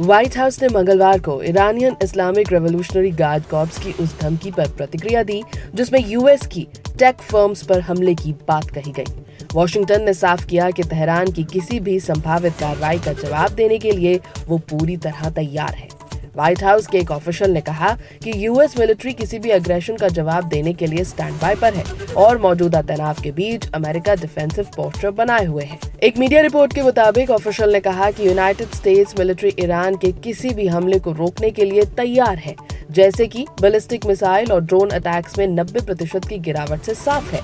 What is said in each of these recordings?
White house ने मंगलवार को Iranian Islamic revolutionary guard corps की उस धमकी पर प्रतिक्रिया दी जिसमें यूएस की टेक फर्म्स पर हमले की बात कही गई। वॉशिंगटन ने साफ किया कि तेहरान की किसी भी संभावित कार्रवाई का जवाब देने के लिए वो पूरी तरह तैयार है। व्हाइट हाउस के एक ऑफिशियल ने कहा कि यूएस मिलिट्री किसी भी अग्रेशन का जवाब देने के लिए स्टैंड बाय पर है और मौजूदा तनाव के बीच अमेरिका डिफेंसिव पोस्चर बनाए हुए है। एक मीडिया रिपोर्ट के मुताबिक ऑफिशियल ने कहा कि यूनाइटेड स्टेट्स मिलिट्री ईरान के किसी भी हमले को रोकने के लिए तैयार है, जैसे कि बैलिस्टिक मिसाइल और ड्रोन अटैक्स में 90% की गिरावट से साफ है।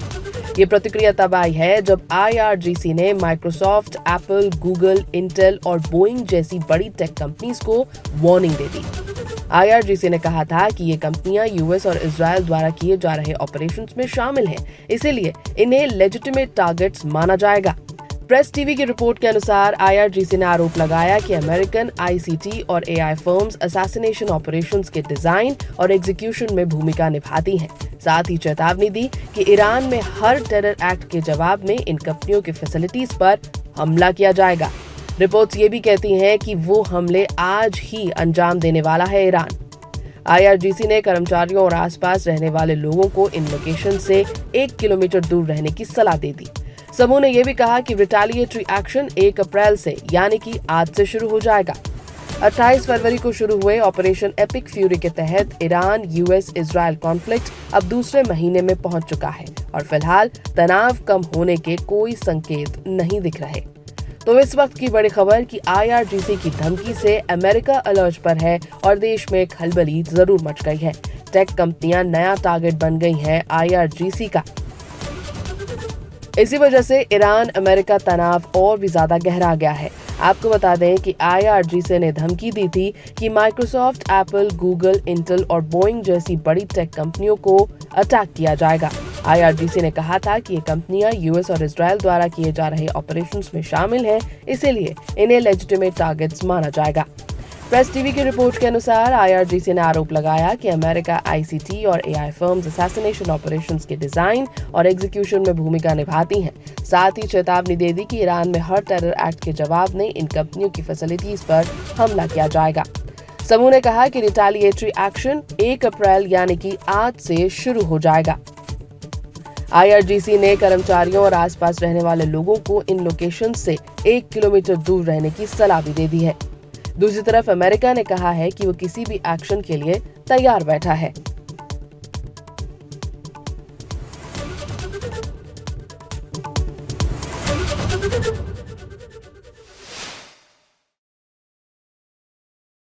ये प्रतिक्रिया तब आई है जब IRGC ने माइक्रोसॉफ्ट, एप्पल, गूगल, इंटेल और बोइंग जैसी बड़ी टेक कंपनीज को वार्निंग दे दी। IRGC ने कहा था कि ये कंपनियां यूएस और इजराइल द्वारा किए जा रहे ऑपरेशंस में शामिल हैं, इसीलिए इन्हें लेजिटिमेट टारगेट्स माना जाएगा। प्रेस टीवी की रिपोर्ट के अनुसार IRGC ने आरोप लगाया कि अमेरिकन ICT और AI फर्म्स असैसिनेशन ऑपरेशंस के डिजाइन और एग्जीक्यूशन में भूमिका निभाती हैं। साथ ही चेतावनी दी कि ईरान में हर टेरर एक्ट के जवाब में इन कंपनियों की फैसिलिटीज पर हमला किया जाएगा। रिपोर्ट्स ये भी कहती हैं कि वो हमले आज ही अंजाम देने वाला है ईरान। IRGC ने कर्मचारियों और आसपास रहने वाले लोगों को इन लोकेशन से 1 किलोमीटर दूर रहने की सलाह दे दी। समूह ने यह भी कहा कि रिटेलिएटरी एक्शन 1 अप्रैल से यानी कि आज से शुरू हो जाएगा। 28 फरवरी को शुरू हुए ऑपरेशन एपिक फ्यूरी के तहत ईरान यूएस इजराइल कॉन्फ्लिक्ट अब दूसरे महीने में पहुंच चुका है और फिलहाल तनाव कम होने के कोई संकेत नहीं दिख रहे। तो इस वक्त की बड़ी खबर कि IRGC की धमकी से अमेरिका अलर्ट पर है और देश में खलबली जरूर मच गई है। टेक कंपनियां नया टारगेट बन गई हैं IRGC का। इसी वजह से ईरान अमेरिका तनाव और भी ज्यादा गहरा गया है। आपको बता दें कि IRGC ने धमकी दी थी कि माइक्रोसॉफ्ट, एप्पल, गूगल, इंटेल और बोइंग जैसी बड़ी टेक कंपनियों को अटैक किया जाएगा। IRGC ने कहा था कि ये कंपनियां यूएस और इजराइल द्वारा किए जा रहे ऑपरेशंस में शामिल हैं, इसीलिए इन्हें लेजिटिमेट टारगेट्स माना जाएगा। प्रेस टीवी की रिपोर्ट के अनुसार IRGC ने आरोप लगाया कि अमेरिका ICT और AI फर्म्स असैसिनेशन ऑपरेशंस के डिजाइन और एग्जीक्यूशन में भूमिका निभाती हैं। साथ ही चेतावनी दे दी कि ईरान में हर टेरर एक्ट के जवाब में इन कंपनियों की फैसिलिटीज पर हमला किया जाएगा। समूह ने कहा कि रिटेलिएटरी एक्शन 1 अप्रैल यानी कि आज से शुरू हो जाएगा। IRGC ने कर्मचारियों और आसपास रहने वाले लोगों को इन लोकेशन से 1 किलोमीटर दूर रहने की सलाह भी दे दी है। दूसरी तरफ अमेरिका ने कहा है कि वो किसी भी एक्शन के लिए तैयार बैठा है।